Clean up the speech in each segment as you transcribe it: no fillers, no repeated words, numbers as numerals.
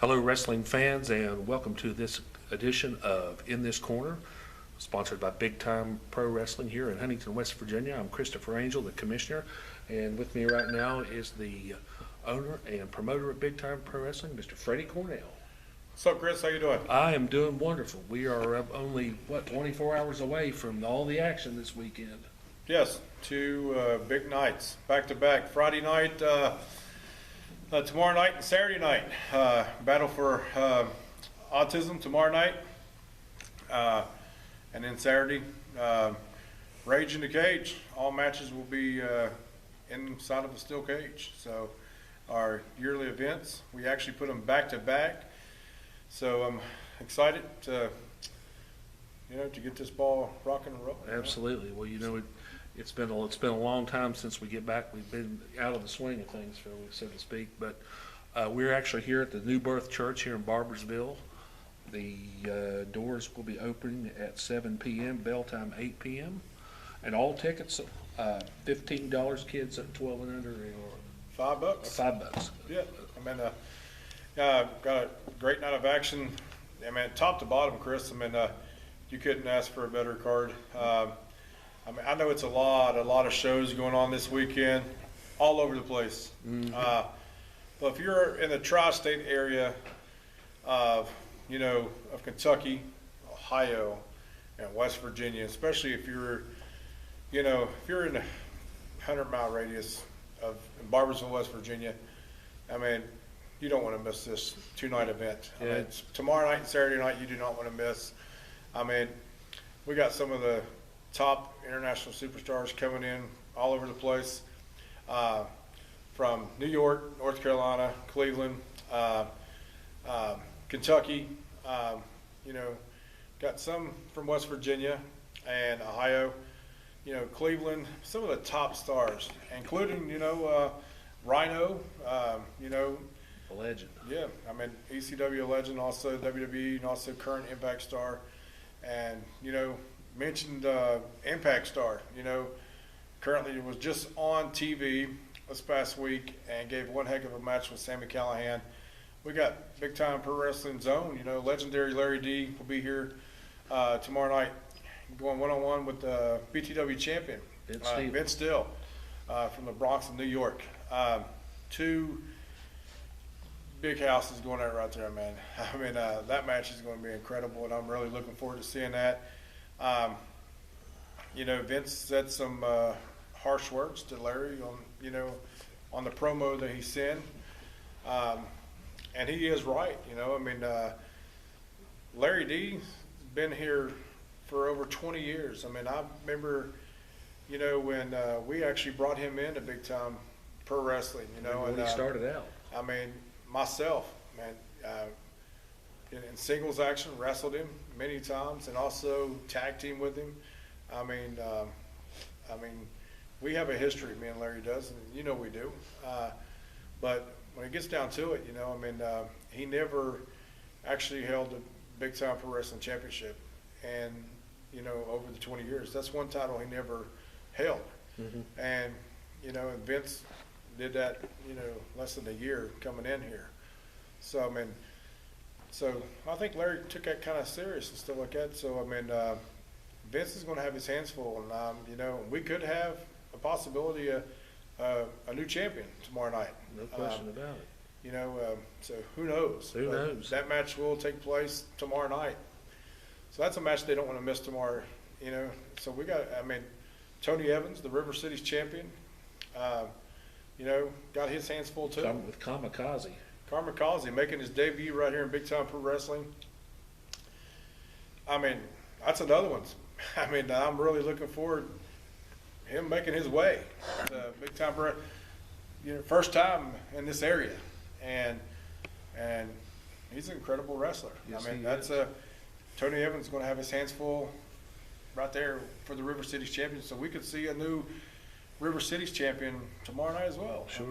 Hello, wrestling fans, and welcome to this edition of In This Corner, sponsored by Big Time Pro Wrestling here in Huntington, West Virginia. I'm Christopher Angel, the commissioner, and with me right now is the owner and promoter of Big Time Pro Wrestling, Mr. Freddie Cornell. What's up, Chris? How you doing? I am doing wonderful. We are only, 24 hours away from all the action this weekend. Yes, two big nights, back to back. Friday night, tomorrow night, and Saturday night. Battle for autism tomorrow night, and then Saturday, Rage in the Cage. All matches will be inside of a steel cage. So our yearly events, we actually put them back to back. So I'm excited to get this ball rocking and rolling. Absolutely. Well, it's been a long time since we get back. We've been out of the swing of things, so to speak. But we're actually here at the New Birth Church here in Barboursville. The doors will be opening at 7 p.m. Belltime 8 p.m. And all tickets $15. Kids at 12 and under, or $5. $5. Yeah, I mean, got a great night of action. I mean, top to bottom, Chris. I mean, you couldn't ask for a better card. I mean, I know it's a lot of shows going on this weekend, all over the place. Mm-hmm. But if you're in the tri-state area of Kentucky, Ohio, and West Virginia, especially if you're in a 100-mile radius of Barboursville, West Virginia, I mean, you don't want to miss this two-night event. Yeah. I mean, it's tomorrow night and Saturday night you do not want to miss. I mean, we got some of the top international superstars coming in all over the place, from New York, North Carolina, Cleveland, Kentucky, got some from West Virginia and Ohio, Cleveland, some of the top stars, including, Rhino, A legend. yeah, I mean, ECW legend, also WWE, and also current Impact star, and, mentioned Impact star, currently was just on TV this past week and gave one heck of a match with Sami Callihan. We got Big Time Pro Wrestling Zone, legendary Larry D will be here tomorrow night going one-on-one with the BTW champion, Vince Steele, from the Bronx of New York. Two big houses going out right there, man. I mean, that match is going to be incredible, and I'm really looking forward to seeing that. Vince said some harsh words to Larry on the promo that he sent, and he is right. I mean, Larry D's been here for over 20 years. I mean, I remember, when we actually brought him into Big Time Pro Wrestling. When he started out. I mean, myself, man, in singles action, wrestled him many times, and also tag team with him. I mean, we have a history, me and Larry does, and we do. But when it gets down to it, he never actually held the Big Time Pro Wrestling Championship, and over the 20 years, that's one title he never held. Mm-hmm. And and Vince did that, less than a year coming in here. So, I mean, I think Larry took that kind of serious and stuff like that. So, I mean, Vince is going to have his hands full. And, we could have a possibility of a new champion tomorrow night. No question about it. So who knows? Who knows? That match will take place tomorrow night. So that's a match they don't want to miss tomorrow, So we got, Tony Evans, the River City's champion, got his hands full too. With Kamikaze. Kamikaze making his debut right here in Big Time Pro Wrestling. I mean, that's another one. I mean, I'm really looking forward to him making his way to Big Time Pro. First time in this area, and he's an incredible wrestler. Yes, I mean, Tony Evans is going to have his hands full right there for the River Cities champion. So we could see a new River Cities champion tomorrow night as well. Sure.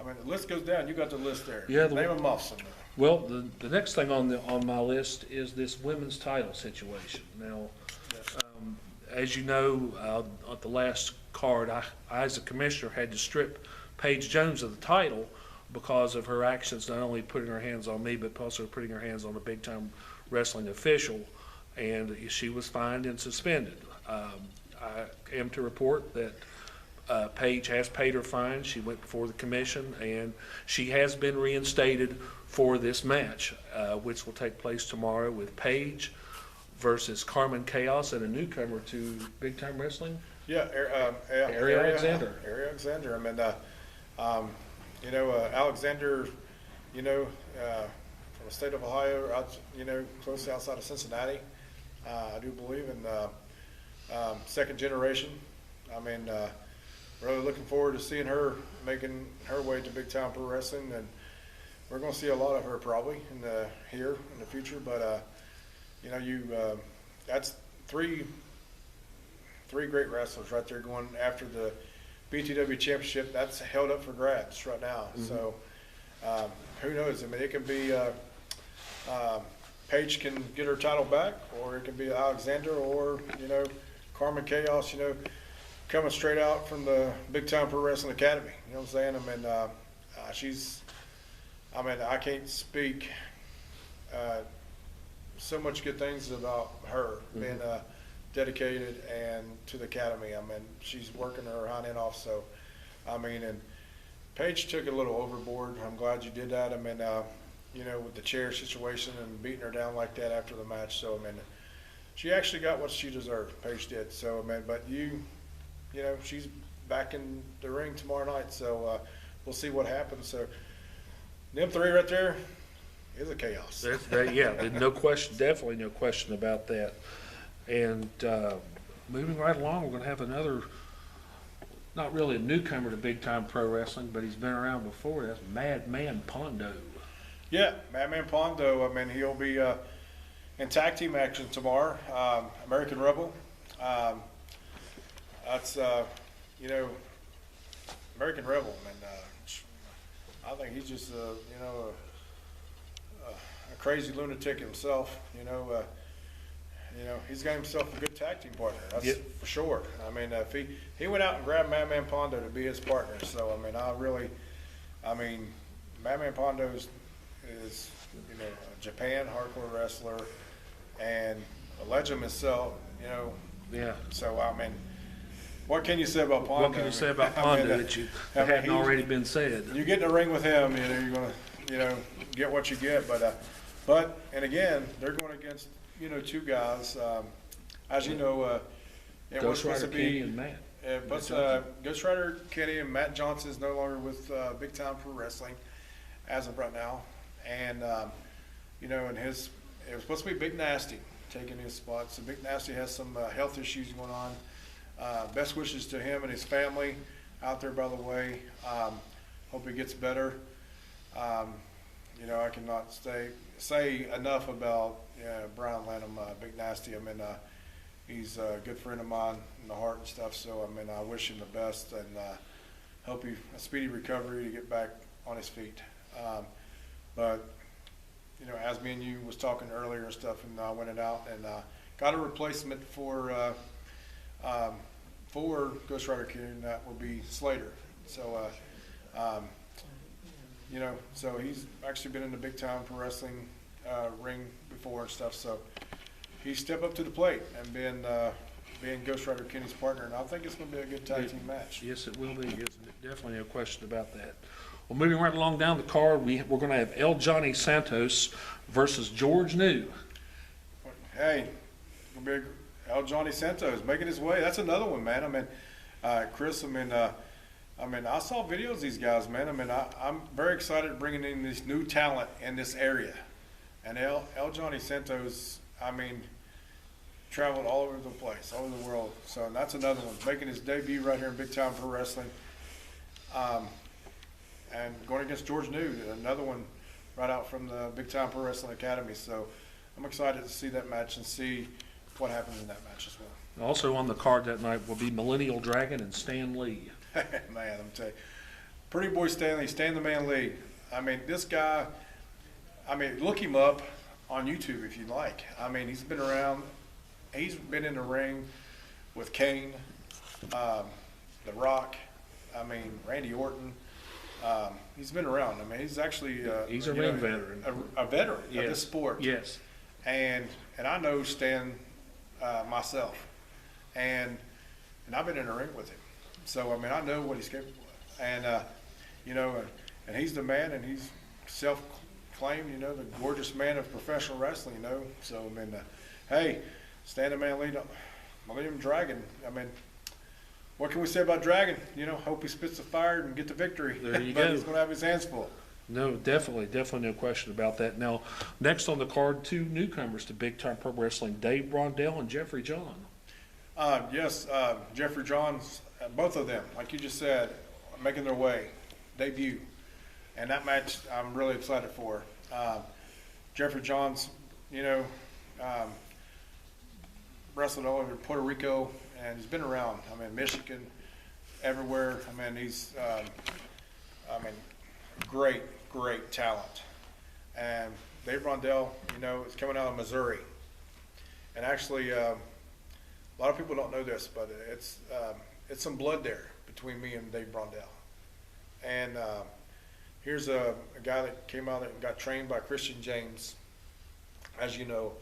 I mean, the list goes down. You got the list there. Yeah. Name them off somewhere. Well, the next thing on my list is this women's title situation. Now, as you know, at the last card, I as a commissioner had to strip Paige Jones of the title because of her actions, not only putting her hands on me, but also putting her hands on a big-time wrestling official, and she was fined and suspended. I am to report that Paige has paid her fine. She went before the commission, and she has been reinstated for this match, which will take place tomorrow with Paige versus Carmen Chaos and a newcomer to big-time wrestling. Yeah, Ari Alexander. Ari Alexander. I mean, Alexander, from the state of Ohio, close outside of Cincinnati, I do believe, and second generation. I mean, really looking forward to seeing her making her way to big time pro wrestling, and we're going to see a lot of her probably here in the future. But that's three great wrestlers right there going after the BTW championship. That's held up for grabs right now. Mm-hmm. So who knows? I mean, it can be Paige can get her title back, or it can be Alexander, or Carmen Chaos. Coming straight out from the Big Time Pro Wrestling Academy. You know what I'm saying? I mean, I can't speak so much good things about her being dedicated and to the academy. I mean, she's working her hind end off. So, and Paige took it a little overboard. I'm glad you did that. I mean, with the chair situation and beating her down like that after the match. So, she actually got what she deserved. Paige did. So, but she's back in the ring tomorrow night, so we'll see what happens. So, them three right there is a chaos. Yeah, no question, definitely no question about that. And moving right along, we're going to have another, not really a newcomer to big-time pro wrestling, but he's been around before. That's Madman Pondo. Yeah, Madman Pondo. I mean, he'll be in tag team action tomorrow. American Rebel. That's, American Rebel, and I think he's just, a crazy lunatic himself. He's got himself a good tag team partner. That's for sure. I mean, if he went out and grabbed Madman Pondo to be his partner. So, Madman Pondo is a Japan hardcore wrestler and a legend himself. Yeah. So, what can you say about Pondo? What can you say about Pondo that hadn't already been said? You get in the ring with him, you're going to, get what you get. But again, they're going against, two guys. As you know, it was supposed to be Kenny and Matt. Ghost Rider Kenny and Matt Johnson is no longer with Big Time Pro Wrestling as of right now, and it was supposed to be Big Nasty taking his spot. So Big Nasty has some health issues going on. Best wishes to him and his family out there, by the way. Hope he gets better. I cannot say enough about Brian Lanham, Big Nasty. He's a good friend of mine in the heart and stuff. So, I wish him the best and hope a speedy recovery to get back on his feet. But, as me and you was talking earlier and stuff, and I went out and got a replacement for Ghost Rider Kenny, and that will be Slater. So, so he's actually been in the Big Time Pro Wrestling ring before and stuff. So he stepped up to the plate and being Ghost Rider Kenny's partner, and I think it's going to be a good tag team match. Yes, it will be. Definitely no question about that. Well, moving right along down the card, we're going to have El Johnny Santos versus George New. Hey, it's going to be El Johnny Santos making his way. That's another one, man. Chris, I saw videos of these guys, man. I'm very excited bringing in this new talent in this area. And El Johnny Santos, traveled all over the place, all over the world. So that's another one, making his debut right here in Big Time Pro Wrestling. And going against George New, another one right out from the Big Time Pro Wrestling Academy. So I'm excited to see that match and see what happens in that match as well. Also on the card that night will be Millennial Dragon and Stan Lee. Man, I'm telling you, Pretty Boy Stanley, Stan the Man Lee. This guy, look him up on YouTube if you like. He's been around. He's been in the ring with Kane, The Rock, Randy Orton. He's been around. I mean, he's actually He's a you ring know, veteran. a veteran of Yes. this sport. Yes. And I know Stan myself, and I've been in the ring with him. So I mean, I know what he's capable of, and you know, and he's the man, and he's self-claimed, you know, the gorgeous man of professional wrestling. You know, so I mean, hey, Stan the Man lead Millennium Dragon. I mean, what can we say about Dragon? You know, hope he spits the fire and get the victory. There you but go. He's going to have his hands full. No, definitely no question about that. Now, next on the card, two newcomers to Big Time Pro Wrestling, Dave Rondell and Jeffrey John. Yes, Jeffrey Johns, both of them, like you just said, making their way, debut. And that match I'm really excited for. Jeffrey Johns, you know, wrestled all over Puerto Rico, and he's been around. I mean, Michigan, everywhere. I mean, he's, great talent. And Dave Rondell, you know, is coming out of Missouri. And actually, a lot of people don't know this, but it's some blood there between me and Dave Rondell. And here's a guy that came out and got trained by Christian James, as you know,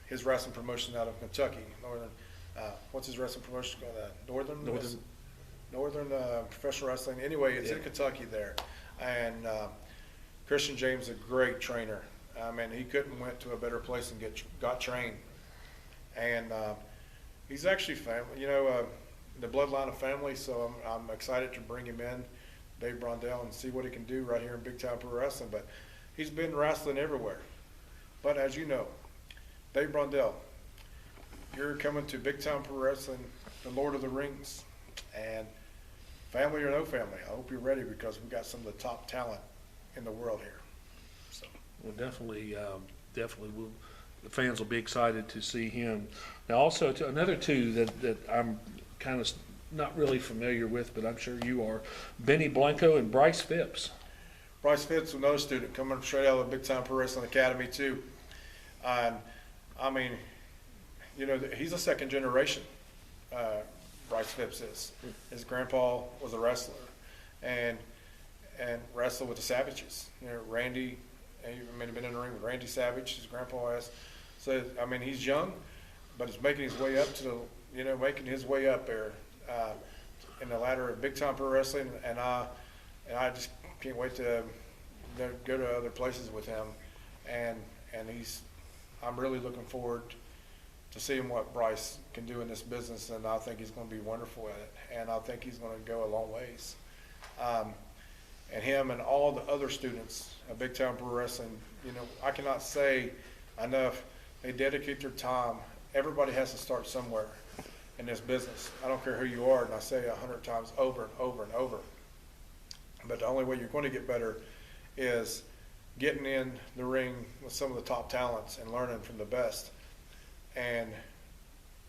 his wrestling promotion out of Kentucky, Northern. What's his wrestling promotion called? Northern Professional Wrestling. Anyway, it's in Kentucky there, and Christian James is a great trainer. I mean, he couldn't went to a better place and got trained, and he's actually family, you know, the bloodline of family. So I'm excited to bring him in, Dave Rondell, and see what he can do right here in Big Time Pro Wrestling. But he's been wrestling everywhere. But as you know, Dave Rondell, you're coming to Big Time Pro Wrestling, the Lord of the Rings, and family or no family, I hope you're ready, because we got some of the top talent in the world here. So. Well, definitely will. The fans will be excited to see him. Now, also another two that I'm kind of not really familiar with, but I'm sure you are, Benny Blanco and Bryce Phipps. Bryce Phipps, another student coming straight out of the Big Time Pro Wrestling Academy too. And I mean, you know, he's a second generation. Bryce Phipps is. His grandpa was a wrestler, and wrestled with the Savages. You know, Randy. I mean, been in the ring with Randy Savage. His grandpa has. So I mean, he's young, but he's making his way up to the, making his way up there in the ladder of Big Time Pro Wrestling, and I just can't wait to go to other places with him, and I'm really looking forward to seeing what Bryce can do in this business, and I think he's going to be wonderful at it, and I think he's going to go a long ways. And him and all the other students of Big Time Pro Wrestling, I cannot say enough. They dedicate their time. Everybody has to start somewhere in this business. I don't care who you are, and I say 100 times over and over and over. But the only way you're going to get better is getting in the ring with some of the top talents and learning from the best. And,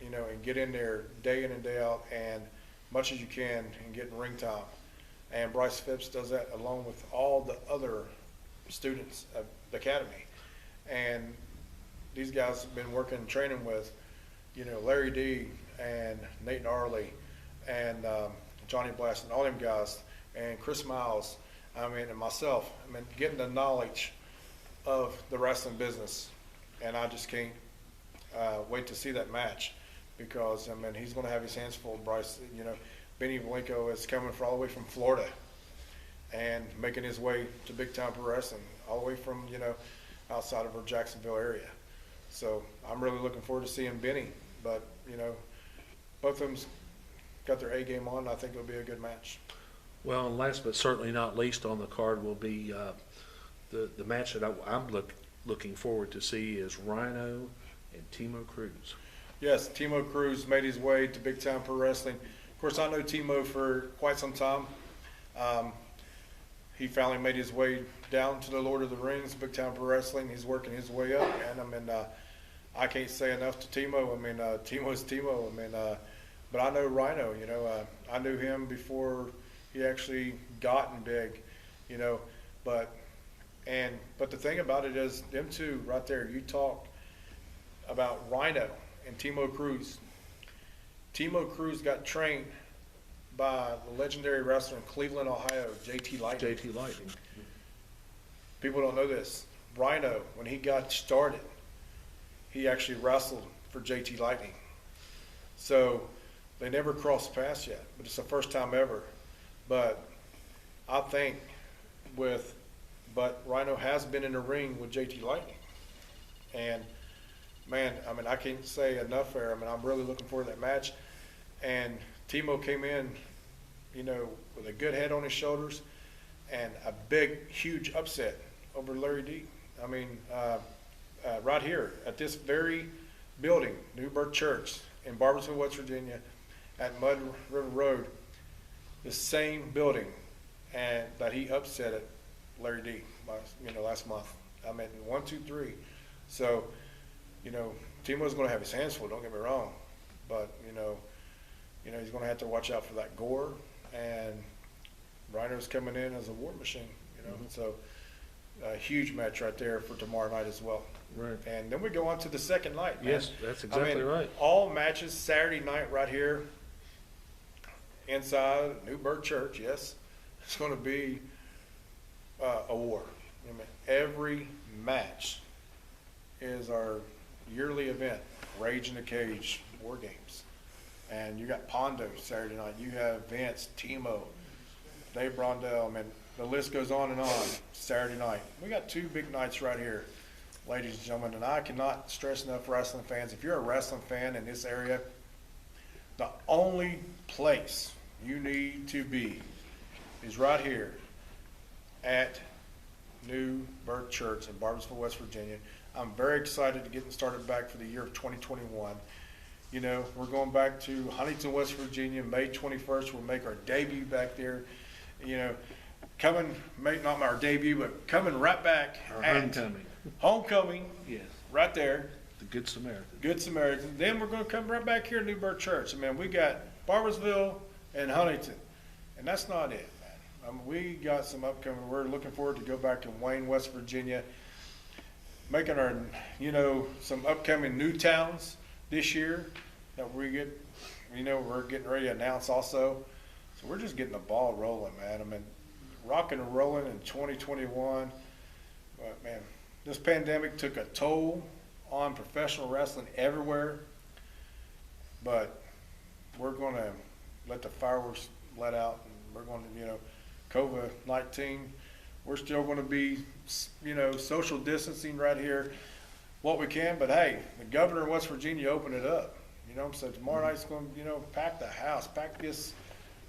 and get in there day in and day out, and much as you can, and get in ring time. And Bryce Phipps does that along with all the other students of the academy. And these guys have been working and training with, Larry D and Nate Gnarly and Johnny Blast and all them guys, and Chris Miles, and myself. Getting the knowledge of the wrestling business. And I just can't wait to see that match, because he's going to have his hands full. Bryce, Benny Blanco is coming all the way from Florida and making his way to Big Time Pro Wrestling, all the way from outside of our Jacksonville area. So I'm really looking forward to seeing Benny. But both of them's got their A game on. And I think it'll be a good match. Well, and last but certainly not least on the card will be the match that I'm looking forward to see is Rhino and Timo Cruz. Yes, Timo Cruz made his way to Big Time Pro Wrestling. Of course, I know Timo for quite some time. He finally made his way down to the Lord of the Rings, Big Time Pro Wrestling. He's working his way up, and I can't say enough to Timo. Timo's Timo. But I know Rhino. I knew him before he actually gotten big. But the thing about it is, them two right there. You talk about Rhino and Timo Cruz. Timo Cruz got trained by the legendary wrestler in Cleveland, Ohio, JT Lightning. JT Lightning. People don't know this. Rhino, when he got started, he actually wrestled for JT Lightning. So they never crossed paths yet, but it's the first time ever. But I think but Rhino has been in the ring with JT Lightning. And man, I mean, I can't say enough there. I mean, I'm really looking forward to that match. And Timo came in, you know, with a good head on his shoulders and a big, huge upset over Larry D. I mean, right here at this very building, New Birth Church in Barboursville, West Virginia, at Mud River Road, the same building, and that he upset at Larry D. Last month. I mean, 1, 2, 3. So, you know, Timo's going to have his hands full. Don't get me wrong, but you know, he's going to have to watch out for that gore. And Rhino's coming in as a war machine. You know, so a huge match right there for tomorrow night as well. Right. And then we go on to the second night. Man. Yes, that's exactly right. All matches Saturday night right here inside New Birth Church. Yes, it's going to be a war. I mean, every match is our yearly event, Rage in the Cage War Games. And you got Pondo Saturday night. You have Vince, Timo, Dave Rondell. I mean, the list goes on and on Saturday night. We got 2 big nights right here, ladies and gentlemen. And I cannot stress enough, wrestling fans, if you're a wrestling fan in this area, the only place you need to be is right here at New Birth Church in Barboursville, West Virginia. I'm very excited to get started back for the year of 2021. You know, we're going back to Huntington, West Virginia, May 21st. We'll make our debut back there. You know, not our debut, but coming right back. Our homecoming. Homecoming. Yes. Right there. The Good Samaritan. Good Samaritan. Then we're going to come right back here to New Birth Church. I mean, we got Barboursville and Huntington. And that's not it, man. We got some upcoming. We're looking forward to go back to Wayne, West Virginia, making our, some upcoming new towns this year that we get, we're getting ready to announce also. So we're just getting the ball rolling, man. I mean, rocking and rolling in 2021. But man, this pandemic took a toll on professional wrestling everywhere. But we're going to let the fireworks let out, and we're going to, COVID-19, we're still going to be, social distancing right here, what we can. But hey, the governor of West Virginia opened it up. So tomorrow night's going to, pack the house, pack this,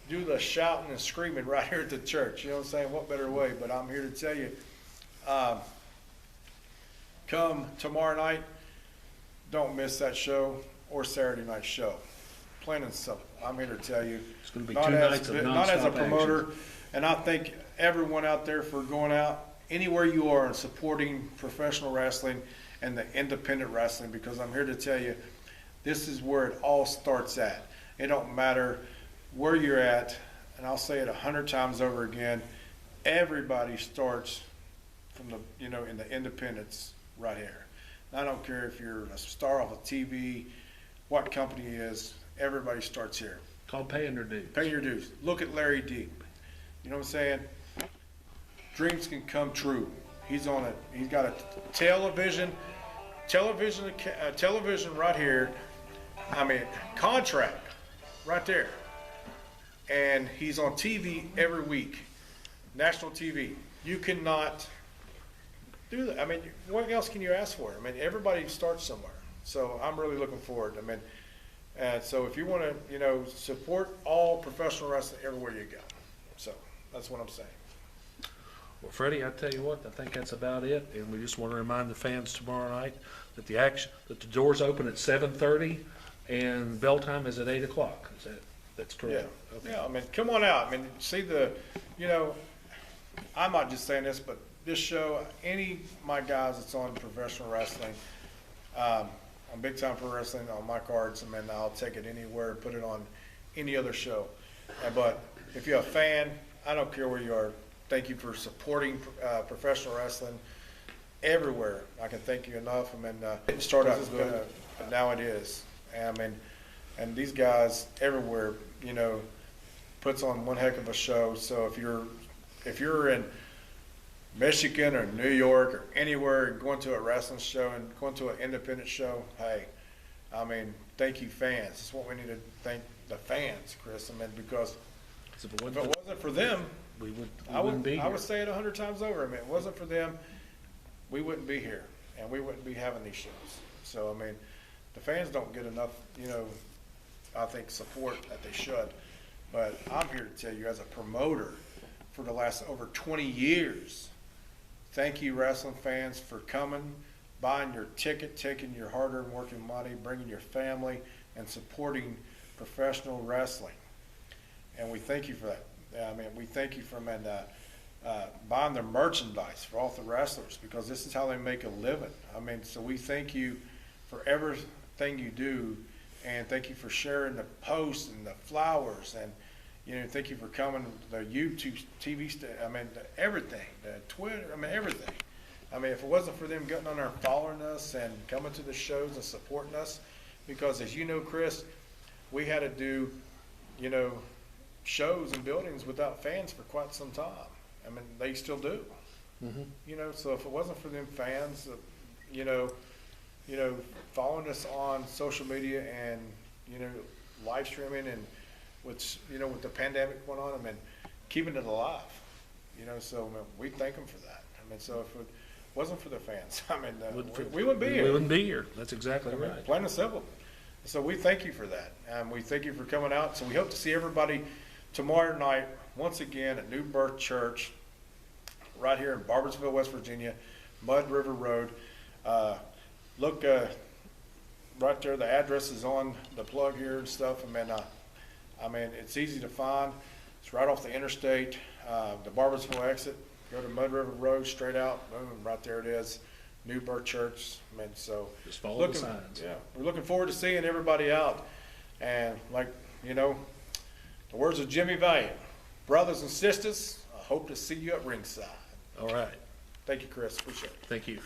do the shouting and screaming right here at the church. You know what I'm saying? What better way? But I'm here to tell you, come tomorrow night, don't miss that show or Saturday night show. Plain and simple. I'm here to tell you. It's going to be 2 nights of nonstop not as a promoter, action. And I thank everyone out there for going out anywhere you are and supporting professional wrestling and the independent wrestling, because I'm here to tell you, this is where it all starts at. It don't matter where you're at, and I'll say it 100 times over again, everybody starts from the, in the independents right here. And I don't care if you're a star off of TV, what company it is, everybody starts here. Called paying their dues. Paying your dues. Look at Larry D. You know what I'm saying? Dreams can come true. He's got a television right here. I mean, contract right there. And he's on TV every week, national TV. You cannot do that. I mean, what else can you ask for? I mean, everybody starts somewhere. So I'm really looking forward. I mean, so if you want to, support all professional wrestling everywhere you go. So that's what I'm saying. Well, Freddie, I tell you what, I think that's about it. And we just want to remind the fans tomorrow night that the doors open at 7:30 and bell time is at 8 o'clock. That's correct? Yeah. Okay. Yeah. I mean, come on out. I mean, see I'm not just saying this, but this show, my guys that's on professional wrestling, on Big Time Pro Wrestling on my cards, I mean, I'll take it anywhere and put it on any other show. But if you're a fan, I don't care where you are. Thank you for supporting professional wrestling everywhere. I can thank you enough. I mean, it didn't start out good, but now it is. And I mean, and these guys everywhere, puts on one heck of a show. So if you're in Michigan or New York or anywhere and going to a wrestling show and going to an independent show, hey, I mean, thank you, fans. That's what we need to thank the fans, Chris. I mean, because if it if it wasn't for them, we I wouldn't be would here. say it 100 times over. I mean, it wasn't for them, we wouldn't be here, and we wouldn't be having these shows. So, I mean, the fans don't get enough, I think, support that they should. But I'm here to tell you, as a promoter for the last over 20 years, thank you, wrestling fans, for coming, buying your ticket, taking your hard-earned working money, bringing your family, and supporting professional wrestling. And we thank you for that. I mean, we thank you for buying their merchandise for all the wrestlers, because this is how they make a living. I mean, so we thank you for everything you do, and thank you for sharing the posts and the flowers, and thank you for coming to the YouTube, TV, everything, the Twitter, everything. I mean, if it wasn't for them getting on there and following us and coming to the shows and supporting us, because as you know, Chris, we had to do, shows and buildings without fans for quite some time. I mean, they still do. Mm-hmm. So if it wasn't for them fans, following us on social media and, live streaming and with the pandemic going on, keeping it alive, so we thank them for that. So if it wasn't for the fans, we wouldn't be here. We wouldn't be here. That's exactly right. Plain and simple. So we thank you for that. We thank you for coming out. So we hope to see everybody tomorrow night, once again, at New Birth Church, right here in Barboursville, West Virginia, Mud River Road. Look right there. The address is on the plug here and stuff. It's easy to find. It's right off the interstate, the Barboursville exit. Go to Mud River Road, straight out. Boom, right there it is. New Birth Church. So just follow the signs. Yeah, we're looking forward to seeing everybody out. And the words of Jimmy Valiant, brothers and sisters, I hope to see you at ringside. All right. Thank you, Chris. Appreciate it. Thank you.